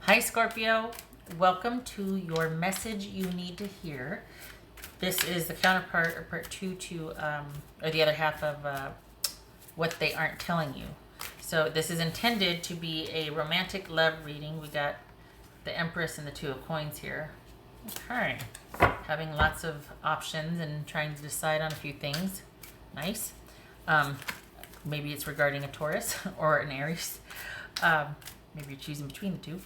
Hi Scorpio, welcome to your message you need to hear. This is the counterpart or part two to, or the other half of what they aren't telling you. So this is intended to be a romantic love reading. We got the Empress and the Two of Coins here. Okay, having lots of options and trying to decide on a few things. Nice. Maybe it's regarding a Taurus or an Aries. Maybe you're choosing between the two.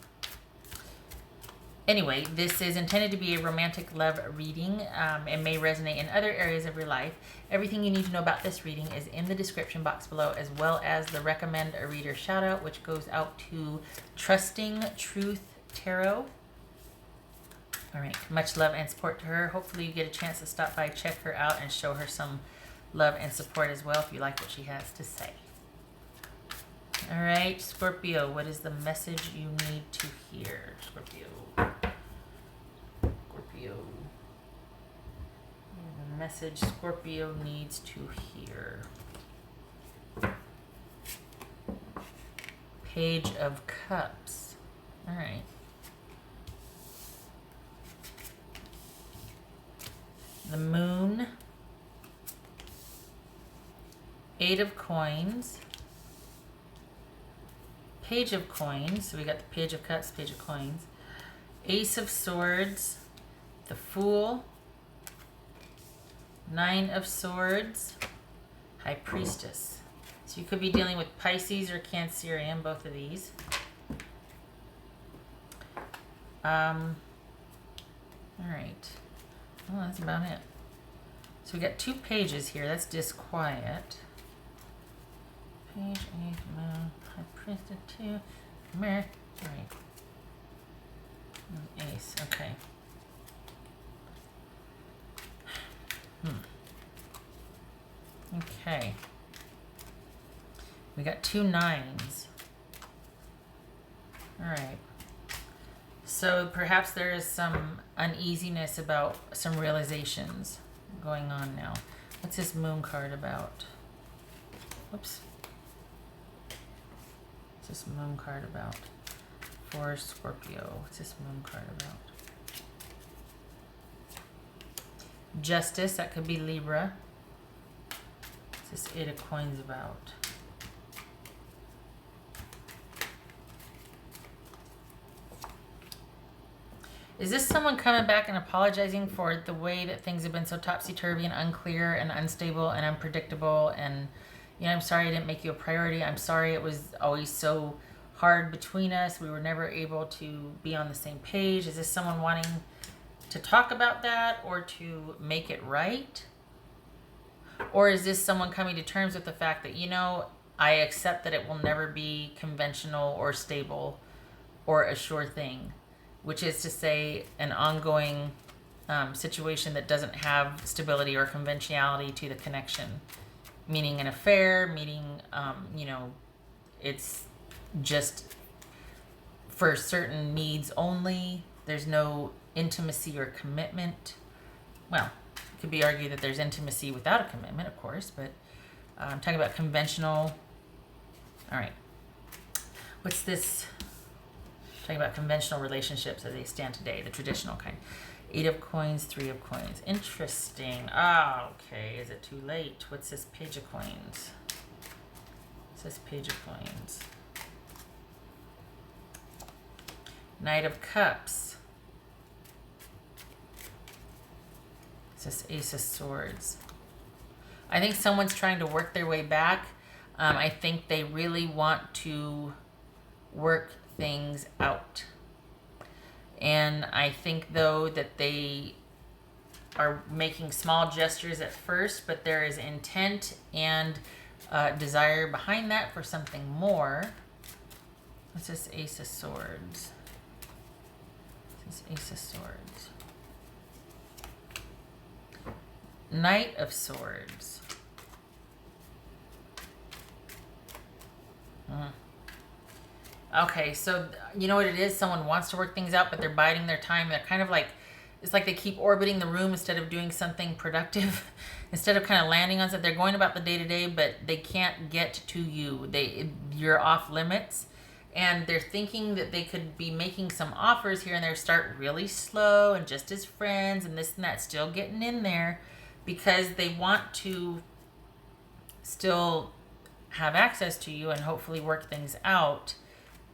Anyway, this is intended to be a romantic love reading. It may resonate in other areas of your life. Everything you need to know about this reading is in the description box below, as well as the recommend a reader shout out, which goes out to Trusting Truth Tarot. All right, much love and support to her. Hopefully you get a chance to stop by, check her out, and show her some love and support as well if you like what she has to say. All right, Scorpio, what is the message you need to hear? Scorpio. The message Scorpio needs to hear. Page of Cups. All right. The Moon. Eight of Coins. Page of Coins. So we got the Page of Cups, Page of Coins. Ace of Swords. The Fool. Nine of Swords. High Priestess. So you could be dealing with Pisces or Cancerian, both of these. All right. Oh, that's about it. So we got two pages here. That's disquiet. Page 8, Moon, High Priestess, 2, Mercury. Ace, okay. Okay. We got two nines. All right. So perhaps there is some uneasiness about some realizations going on now. What's this Moon card about? Whoops. What's this Moon card about? For Scorpio. What's this Moon card about? Justice, that could be Libra. What's this Eight of Coins about? Is this someone coming back and apologizing for the way that things have been so topsy-turvy and unclear and unstable and unpredictable? And, you know, I'm sorry I didn't make you a priority. I'm sorry it was always so hard between us. We were never able to be on the same page. Is this someone wanting to talk about that or to make it right? Or is this someone coming to terms with the fact that, you know, I accept that it will never be conventional or stable or a sure thing, which is to say an ongoing situation that doesn't have stability or conventionality to the connection, meaning an affair, meaning, you know, it's just for certain needs only. There's no intimacy or commitment. Well, it could be argued that there's intimacy without a commitment, of course, but I'm talking about conventional. All right. What's this? Talking about conventional relationships as they stand today, the traditional kind. Eight of Coins, Three of Coins. Interesting. Ah, okay. Is it too late? What's this Page of Coins? What's this Page of Coins? Knight of Cups. It's this Ace of Swords. I think someone's trying to work their way back. I think they really want to work things out. And I think, though, that they are making small gestures at first, but there is intent and desire behind that for something more. What's this Ace of Swords? What's this Ace of Swords? Knight of Swords. Okay, so you know what it is? Someone wants to work things out, but they're biding their time. They're kind of like, it's like they keep orbiting the room instead of doing something productive. Instead of kind of landing on something, they're going about the day-to-day, but they can't get to you. You're off limits. and they're thinking that they could be making some offers here and there, start really slow and just as friends and this and that, still getting in there because they want to still have access to you and hopefully work things out.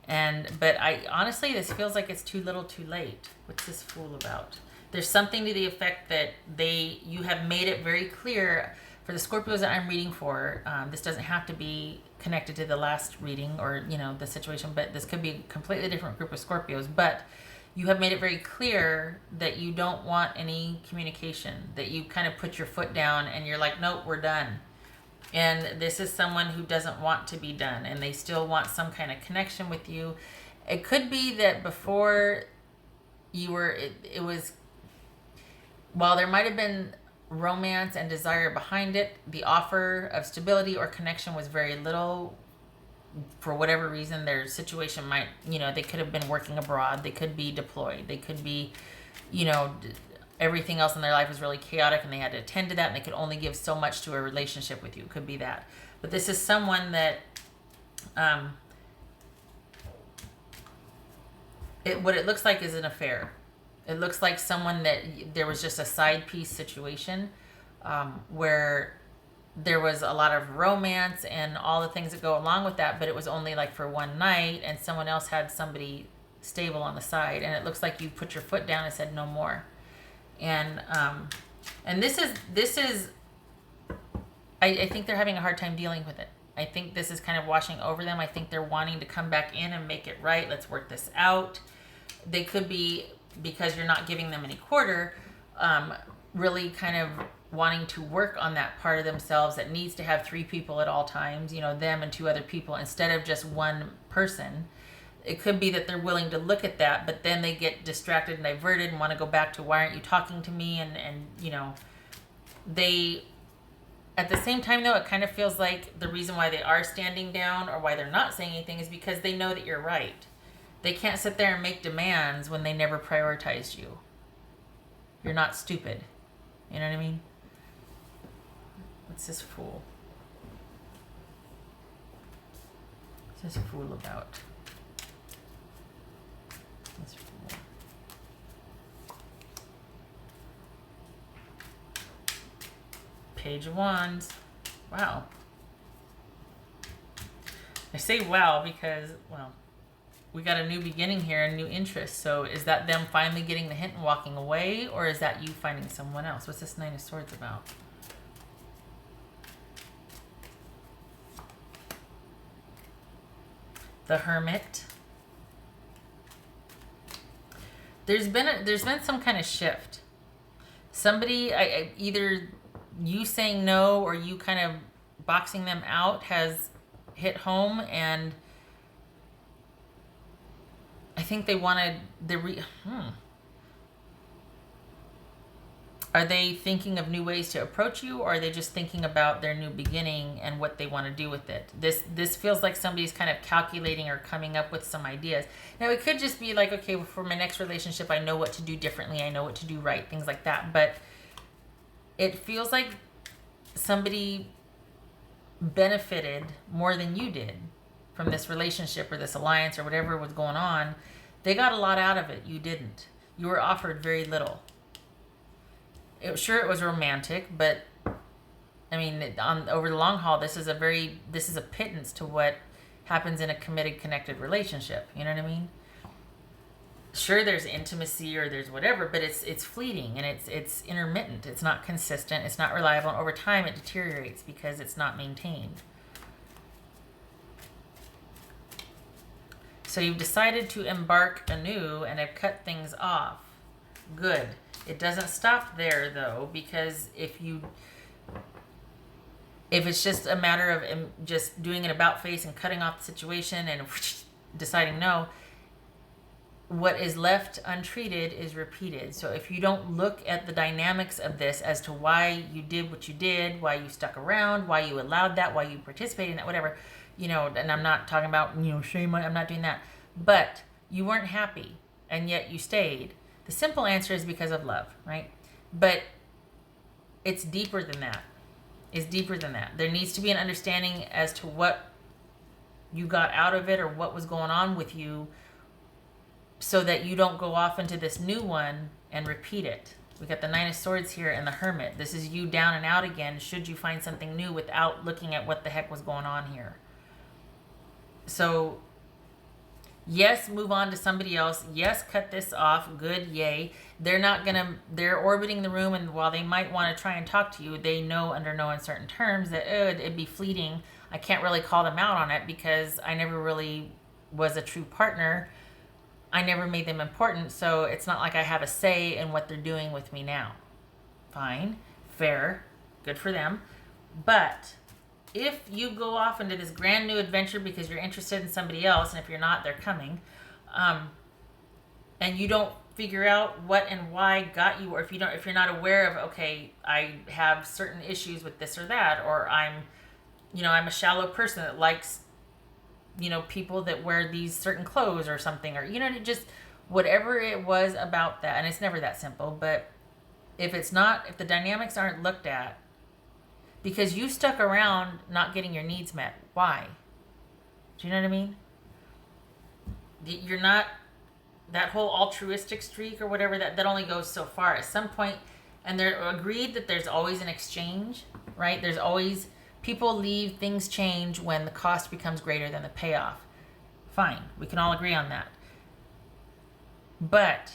But I honestly, this feels like it's too little too late. What's this Fool about? There's something to the effect that you have made it very clear for the Scorpios that I'm reading for. This doesn't have to be connected to the last reading or, the situation, but this could be a completely different group of Scorpios. But you have made it very clear that you don't want any communication, that you kind of put your foot down and you're like, nope, we're done. And this is someone who doesn't want to be done, and they still want some kind of connection with you. It could be that before you were, it was, while there might have been romance and desire behind it, the offer of stability or connection was very little. For whatever reason, their situation might, they could have been working abroad, they could be deployed, they could be, everything else in their life was really chaotic and they had to attend to that, and they could only give so much to a relationship with you. It could be that. But this is someone that what it looks like is an affair. It looks like someone that there was just a side piece situation where there was a lot of romance and all the things that go along with that, but it was only like for one night, and someone else had somebody stable on the side, and it looks like you put your foot down and said no more. And this is I think they're having a hard time dealing with it. I think this is kind of washing over them. I think they're wanting to come back in and make it right. Let's work this out. They could be, because you're not giving them any quarter, really kind of wanting to work on that part of themselves that needs to have 3 people at all times, them and 2 other people instead of just one person. It could be that they're willing to look at that, but then they get distracted and diverted and want to go back to, why aren't you talking to me? And they, at the same time though, it kind of feels like the reason why they are standing down or why they're not saying anything is because they know that you're right. They can't sit there and make demands when they never prioritized you. You're not stupid. You know what I mean? What's this Fool? What's this Fool about? This Fool. Page of Wands. Wow. I say wow because, well, we got a new beginning here, a new interest. So is that them finally getting the hint and walking away, or is that you finding someone else? What's this Nine of Swords about? The Hermit. There's been some kind of shift. Somebody, either you saying no or you kind of boxing them out has hit home, and I think they wanted Are they thinking of new ways to approach you, or are they just thinking about their new beginning and what they want to do with it? This feels like somebody's kind of calculating or coming up with some ideas. Now, it could just be like, okay, for my next relationship, I know what to do differently. I know what to do right, things like that. But it feels like somebody benefited more than you did from this relationship or this alliance or whatever was going on. They got a lot out of it. You didn't. You were offered very little. Sure, it was romantic, but I mean, over the long haul, this is a pittance to what happens in a committed, connected relationship. You know what I mean? Sure, there's intimacy or there's whatever, but it's fleeting and it's intermittent. It's not consistent. It's not reliable, and over time, it deteriorates because it's not maintained. So you've decided to embark anew and have cut things off. Good. It doesn't stop there though, because if it's just a matter of just doing an about face and cutting off the situation and deciding no, what is left untreated is repeated. So if you don't look at the dynamics of this as to why you did what you did, why you stuck around, why you allowed that, why you participated in that, whatever, and I'm not talking about, shame, I'm not doing that, but you weren't happy and yet you stayed. The simple answer is because of love, right? But it's deeper than that. It's deeper than that. There needs to be an understanding as to what you got out of it or what was going on with you, so that you don't go off into this new one and repeat it. We got the Nine of Swords here and the Hermit. This is you down and out again should you find something new without looking at what the heck was going on here. So yes, move on to somebody else. Yes, cut this off. Good, yay. They're orbiting the room, and while they might want to try and talk to you, they know under no uncertain terms that it'd be fleeting. I can't really call them out on it because I never really was a true partner. I never made them important, so it's not like I have a say in what they're doing with me now. Fine, fair, good for them. But if you go off into this brand new adventure because you're interested in somebody else, and if you're not, they're coming, and you don't figure out what and why got you, or if you're not aware of, okay, I have certain issues with this or that, or I'm a shallow person that likes, people that wear these certain clothes or something, or, just whatever it was about that. And it's never that simple, but if the dynamics aren't looked at, because you stuck around not getting your needs met, why? Do you know what I mean? You're not, that whole altruistic streak or whatever, that only goes so far. At some point, and they're agreed that there's always an exchange, right? There's always, people leave, things change when the cost becomes greater than the payoff. Fine, we can all agree on that. But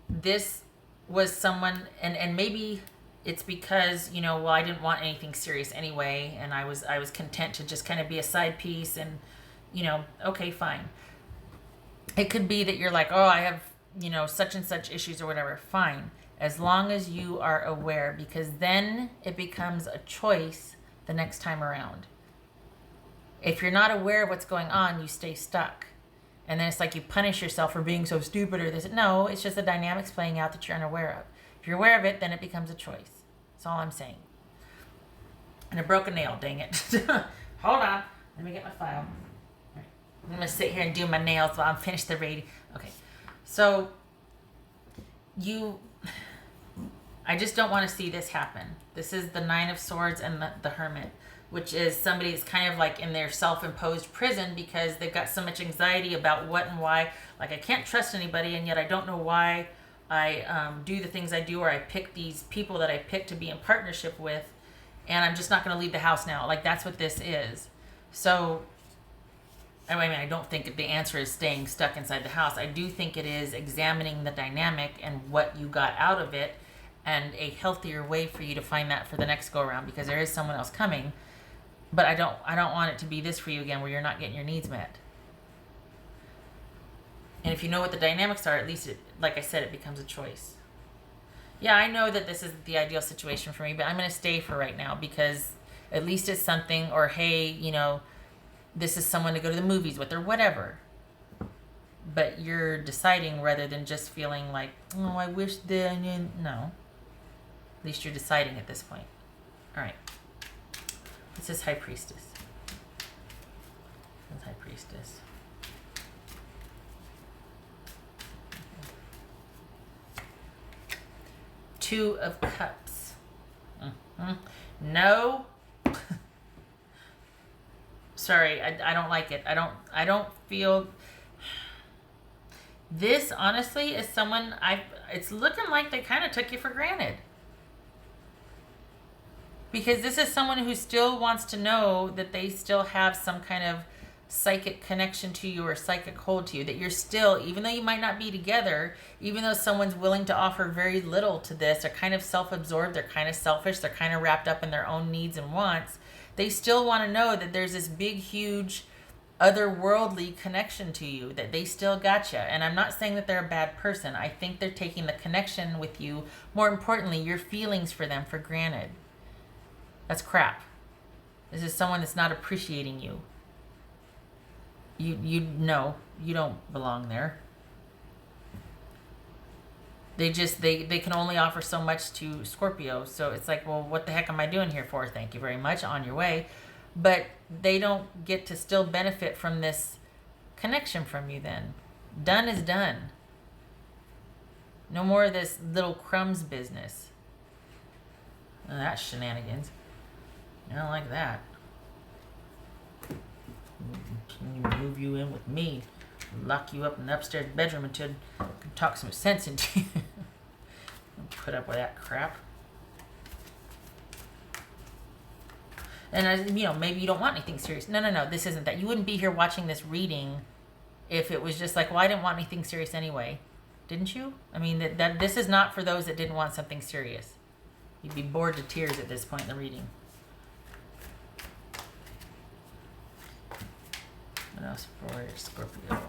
this was someone, and maybe it's because, I didn't want anything serious anyway, and I was content to just kind of be a side piece, and, okay, fine. It could be that you're like, oh, I have, such and such issues or whatever. Fine, as long as you are aware, because then it becomes a choice the next time around. If you're not aware of what's going on, you stay stuck. And then it's like you punish yourself for being so stupid or this. No, it's just the dynamics playing out that you're unaware of. If you're aware of it, then it becomes a choice. That's all I'm saying. And I broke a nail, dang it. Hold on. Let me get my file. Right. I'm going to sit here and do my nails while I'm finished the reading. Okay. So, I just don't want to see this happen. This is the Nine of Swords and the Hermit, which is somebody that's kind of like in their self-imposed prison because they've got so much anxiety about what and why. Like, I can't trust anybody, and yet I don't know why I do the things I do, or I pick these people that I pick to be in partnership with, and I'm just not going to leave the house now. Like, that's what this is. So, I mean, I don't think the answer is staying stuck inside the house. I do think it is examining the dynamic and what you got out of it, and a healthier way for you to find that for the next go around, because there is someone else coming. But I don't want it to be this for you again, where you're not getting your needs met. And if you know what the dynamics are, at least, like I said, it becomes a choice. Yeah, I know that this isn't the ideal situation for me, but I'm going to stay for right now, because at least it's something, or hey, this is someone to go to the movies with or whatever. But you're deciding rather than just feeling like, oh, I wish that, no. At least you're deciding at this point. All right. This is High Priestess. This is High Priestess. Two of Cups. No. Sorry, I don't like it. I don't feel. This honestly is someone it's looking like they kind of took you for granted. Because this is someone who still wants to know that they still have some kind of psychic connection to you or psychic hold to you. That you're still, even though you might not be together, even though someone's willing to offer very little to this, they're kind of self-absorbed, they're kind of selfish, they're kind of wrapped up in their own needs and wants, they still want to know that there's this big, huge, otherworldly connection to you, that they still got you. And I'm not saying that they're a bad person. I think they're taking the connection with you, more importantly, your feelings for them, for granted. That's crap. This is someone that's not appreciating you. You know, you don't belong there. They can only offer so much to Scorpio. So it's like, well, what the heck am I doing here for? Thank you very much. On your way. But they don't get to still benefit from this connection from you then. Done is done. No more of this little crumbs business. Oh, that's shenanigans. I don't like that. I'm move you in with me. Lock you up in the upstairs bedroom until I can talk some sense into you. Don't put up with that crap. And maybe you don't want anything serious. No. This isn't that. You wouldn't be here watching this reading if it was just like, well, I didn't want anything serious anyway. Didn't you? I mean, that this is not for those that didn't want something serious. You'd be bored to tears at this point in the reading. What else for Scorpio?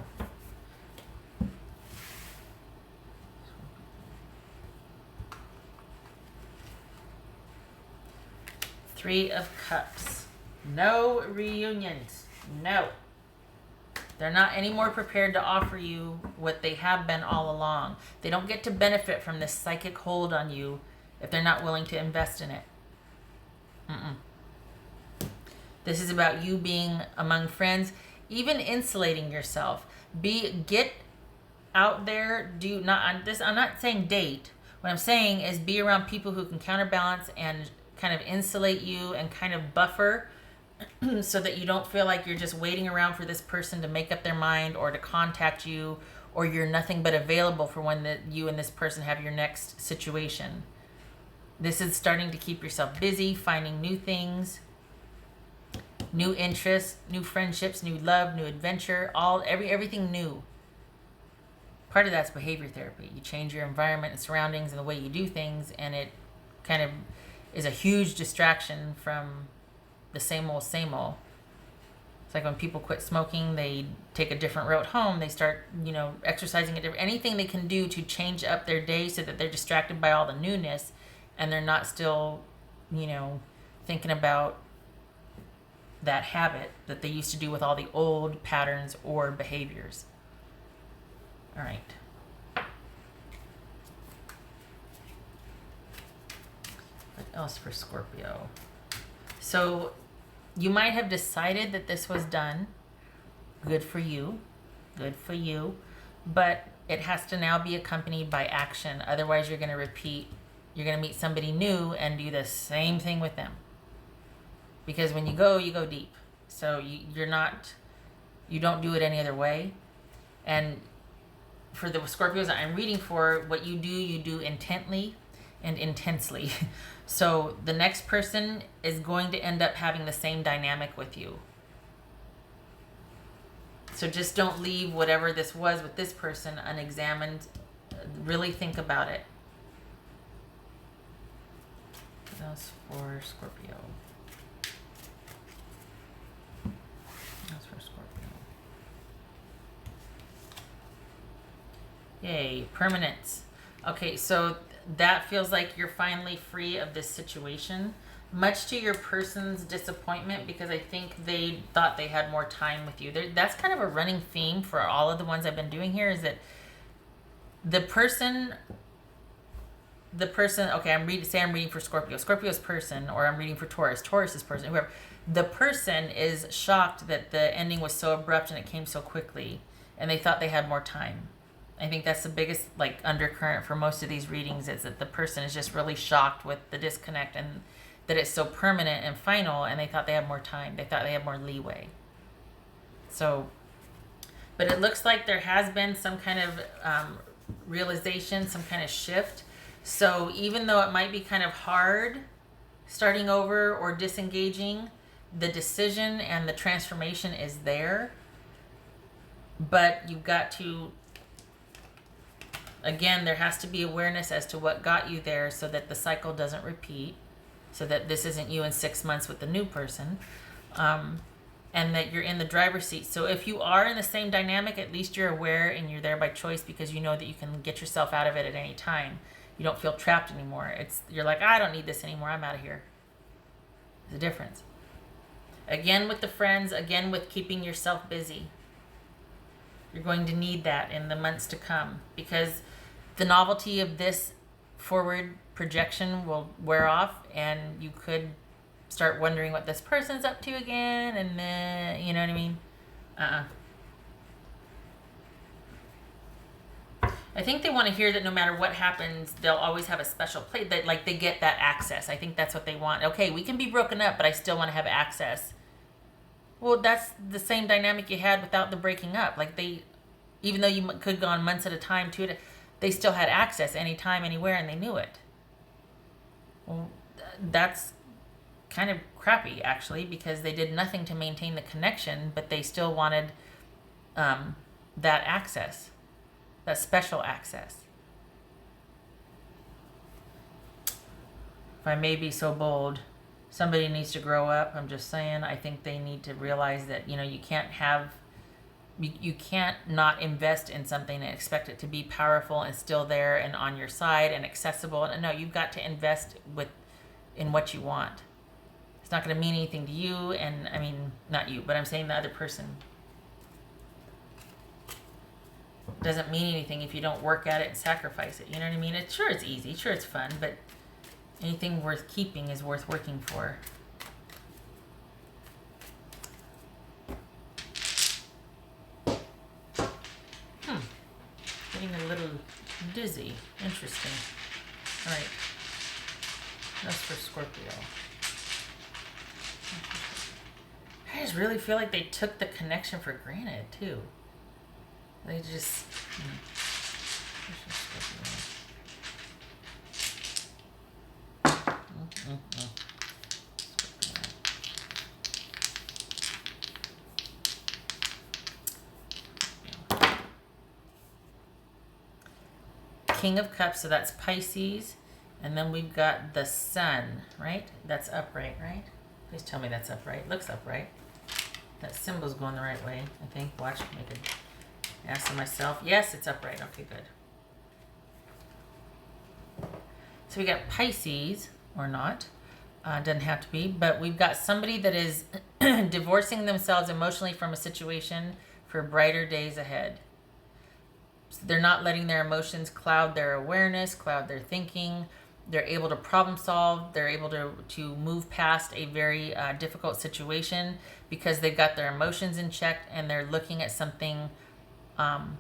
Three of Cups. No reunions. No. They're not any more prepared to offer you what they have been all along. They don't get to benefit from this psychic hold on you if they're not willing to invest in it. This is about you being among friends, even insulating yourself. Get out there. I'm not saying date. What I'm saying is be around people who can counterbalance and kind of insulate you and kind of buffer so that you don't feel like you're just waiting around for this person to make up their mind or to contact you, or you're nothing but available for when you and this person have your next situation. This is starting to keep yourself busy, finding new things, new interests, new friendships, new love, new adventure, everything new. Part of that's behavior therapy. You change your environment and surroundings and the way you do things, and it kind of is a huge distraction from the same old, same old. It's like when people quit smoking, they take a different route home. They start, exercising anything they can do to change up their day so that they're distracted by all the newness and they're not still, thinking about that habit that they used to do with all the old patterns or behaviors. All right. What else for Scorpio? So you might have decided that this was done. Good for you. Good for you. But it has to now be accompanied by action. Otherwise, you're going to repeat. You're going to meet somebody new and do the same thing with them. Because when you go deep. So you don't do it any other way. And for the Scorpios I'm reading for, what you do intently and intensely. So the next person is going to end up having the same dynamic with you. So just don't leave whatever this was with this person unexamined. Really think about it. What else for Scorpio? That's for Scorpio. Yay, permanence. Okay, so that feels like you're finally free of this situation, much to your person's disappointment, because I think they thought they had more time with you. That's kind of a running theme for all of the ones I've been doing here, is that the person, okay, I'm reading for Scorpio. Scorpio's person, or I'm reading for Taurus's person, whoever. The person is shocked that the ending was so abrupt and it came so quickly, and they thought they had more time. I think that's the biggest undercurrent for most of these readings, is that the person is just really shocked with the disconnect and that it's so permanent and final, and they thought they had more time. They thought they had more leeway. So, but it looks like there has been some kind of realization, some kind of shift. So even though it might be kind of hard starting over or disengaging, the decision and the transformation is there. But you've got to, again, there has to be awareness as to what got you there so that the cycle doesn't repeat, so that this isn't you in 6 months with the new person, and that you're in the driver's seat. So if you are in the same dynamic, at least you're aware and you're there by choice, because you know that you can get yourself out of it at any time. You don't feel trapped anymore. You're like, I don't need this anymore. I'm out of here. There's a difference. Again with the friends, again with keeping yourself busy. You're going to need that in the months to come, because the novelty of this forward projection will wear off, and you could start wondering what this person's up to again, and then, you know what I mean? I think they want to hear that no matter what happens, they'll always have a special place, that they get that access. I think that's what they want. Okay, we can be broken up, but I still want to have access Well, that's the same dynamic you had without the breaking up. Like they, even though you could go on months at a time to it, they still had access anytime, anywhere, and they knew it. Well, that's kind of crappy actually, because they did nothing to maintain the connection, but they still wanted that access, that special access. If I may be so bold, somebody needs to grow up. I'm just saying, I think they need to realize that, you can't have, you can't not invest in something and expect it to be powerful and still there and on your side and accessible. And no, you've got to invest in what you want. It's not going to mean anything to you, and I mean, not you, but I'm saying the other person. It doesn't mean anything if you don't work at it and sacrifice it. You know what I mean? Sure, it's easy. Sure, it's fun, but anything worth keeping is worth working for. Getting a little dizzy. Interesting. All right. That's for Scorpio. I just really feel like they took the connection for granted, too. They just... King of Cups, so that's Pisces. And then we've got the Sun, right? That's upright, right? Please tell me that's upright. Looks upright. That symbol's going the right way, I think. Watch, make an ass of myself. Yes, it's upright. Okay, good. So we got Pisces, or not. Doesn't have to be. But we've got somebody that is divorcing themselves emotionally from a situation for brighter days ahead. So they're not letting their emotions cloud their awareness, cloud their thinking. They're able to problem solve. They're able to move past a very difficult situation because they've got their emotions in check, and they're looking at something from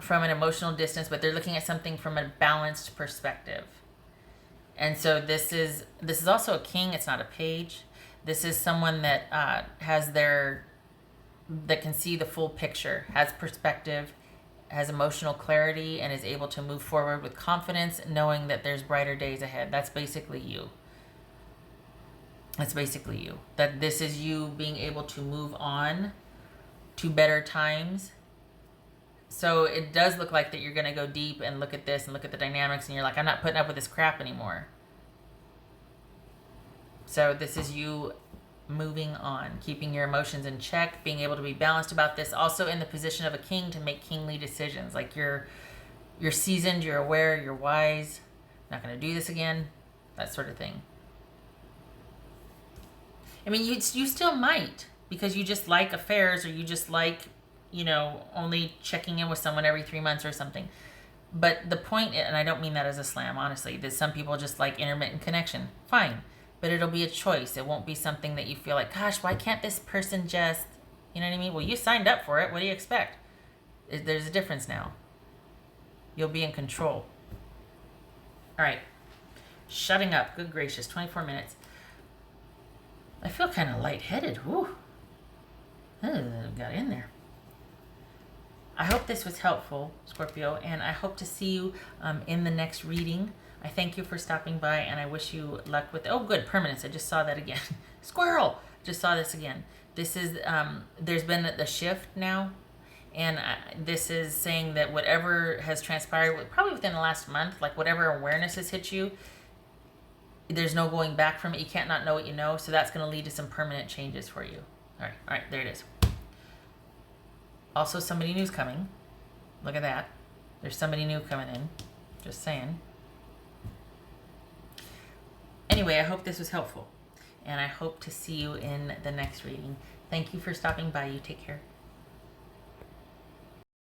an emotional distance, but they're looking at something from a balanced perspective. And so this is also a king. It's not a page. This is someone that that can see the full picture, has perspective, has emotional clarity, and is able to move forward with confidence, knowing that there's brighter days ahead. That's basically you. That's basically you. That this is you being able to move on to better times. So it does look like that you're going to go deep and look at this and look at the dynamics, and you're like, I'm not putting up with this crap anymore. So this is you moving on, keeping your emotions in check, being able to be balanced about this, also in the position of a king to make kingly decisions. Like you're seasoned, you're aware, you're wise, not going to do this again, that sort of thing. I mean, you still might, because you just like affairs, or you just like, only checking in with someone every 3 months or something. But the point, and I don't mean that as a slam, honestly, that some people just like intermittent connection. Fine. But it'll be a choice. It won't be something that you feel like, gosh, why can't this person just, you know what I mean? Well, you signed up for it. What do you expect? There's a difference now. You'll be in control. All right. Shutting up. Good gracious. 24 minutes. I feel kind of lightheaded. Whew. Got in there. I hope this was helpful, Scorpio, and I hope to see you in the next reading. I thank you for stopping by, and I wish you luck with... Oh, good, permanence. I just saw that again. Squirrel! Just saw this again. This is... there's been the shift now, and this is saying that whatever has transpired, probably within the last month, like whatever awareness has hit you, there's no going back from it. You can't not know what you know, so that's going to lead to some permanent changes for you. All right, there it is. Also, somebody new's coming. Look at that. There's somebody new coming in. Just saying. Anyway, I hope this was helpful, and I hope to see you in the next reading. Thank you for stopping by. You take care.